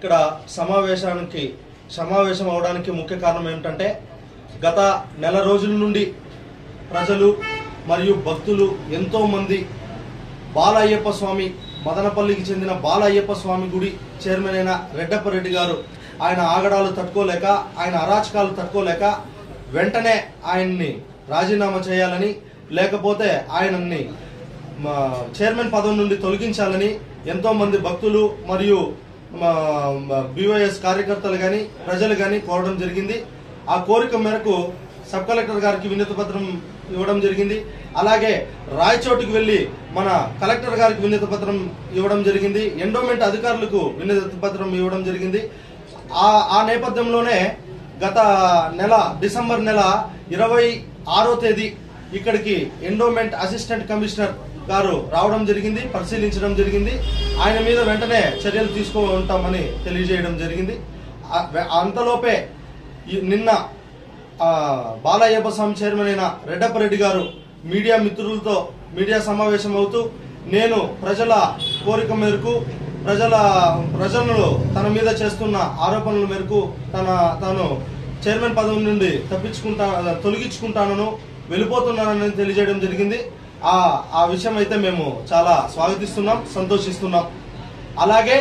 ఇక్కడ సమావేశం అవడానికి ముఖ్య కారణం ఏమిటంటే గత నెల రోజుల నుండి ప్రజలు మరియు భక్తులు ఎంతో మంది బాలయ్యప్ప స్వామి మదనపల్లికి చెందిన బాలయ్యప్ప స్వామి గుడి చైర్మన్ అయిన రెడ్డప్ప రెడ్డి గారు ఆయన ఆగడాలు తట్టుకోలేక ఆయన అరాచకాలు తట్టుకోలేక వెంటనే ఆయన్ని రాజీనామా చేయాలని లేకపోతే ఆయనని చైర్మన్ పదవి నుండి తొలగించాలని ఎంతో మంది భక్తులు మరియు బీవైఎస్ కార్యకర్తలు కానీ ప్రజలు కానీ కోరడం జరిగింది. ఆ కోరిక మేరకు సబ్ కలెక్టర్ గారికి వినతి పత్రం ఇవ్వడం జరిగింది. అలాగే రాయచోటికి వెళ్లి మన కలెక్టర్ గారికి వినతి పత్రం ఇవ్వడం జరిగింది. ఎండోమెంట్ అధికారులకు వినతి పత్రం ఇవ్వడం జరిగింది. ఆ నేపథ్యంలోనే గత నెల డిసెంబర్ నెల 26వ తేదీ ఇక్కడికి ఎండోమెంట్ అసిస్టెంట్ కమిషనర్ గారు రావడం జరిగింది, పరిశీలించడం జరిగింది. ఆయన మీద వెంటనే చర్యలు తీసుకుంటామని తెలియజేయడం జరిగింది. అంతలోపే నిన్న బాలయ్యప్ప స్వామి చైర్మన్ అయిన రెడ్డప్ప రెడ్డి గారు మీడియా మిత్రులతో మీడియా సమావేశం అవుతూ నేను ప్రజల కోరిక మేరకు ప్రజలను తన మీద చేస్తున్న ఆరోపణల మేరకు తాను చైర్మన్ పదవి నుండి తొలగించుకుంటానను వెళ్ళిపోతున్నానని తెలియజేయడం జరిగింది. ఆ విషయం అయితే మేము చాలా స్వాగతిస్తున్నాం, సంతోషిస్తున్నాం. అలాగే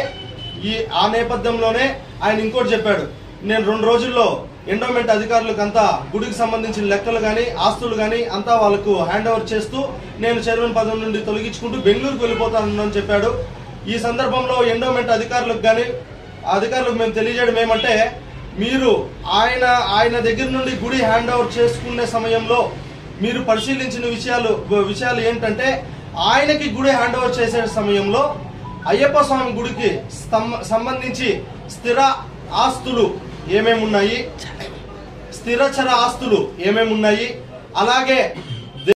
ఆ నేపథ్యంలోనే ఆయన ఇంకోటి చెప్పాడు, నేను 2 రోజుల్లో ఎండోమెంట్ అధికారులకు అంతా గుడికి సంబంధించిన లెక్కలు గాని ఆస్తులు గాని అంతా వాళ్ళకు హ్యాండ్ ఓవర్ చేస్తూ నేను చైర్మన్ పదవి నుండి తొలగించుకుంటూ బెంగళూరుకు వెళ్ళిపోతానని చెప్పాడు. ఈ సందర్భంలో ఎండోమెంట్ అధికారులకు మేము తెలియజేయడం ఏమంటే, మీరు ఆయన దగ్గర నుండి గుడి హ్యాండ్ ఓవర్ చేసుకునే సమయంలో మీరు పరిశీలించిన విషయాలు ఏంటంటే, ఆయనకి గుడి హ్యాండ్ ఓవర్ చేసే సమయంలో అయ్యప్ప స్వామి గుడికి సంబంధించి స్థిర ఆస్తులు ఏమేమున్నాయి, స్థిరచర ఆస్తులు ఏమేమున్నాయి, అలాగే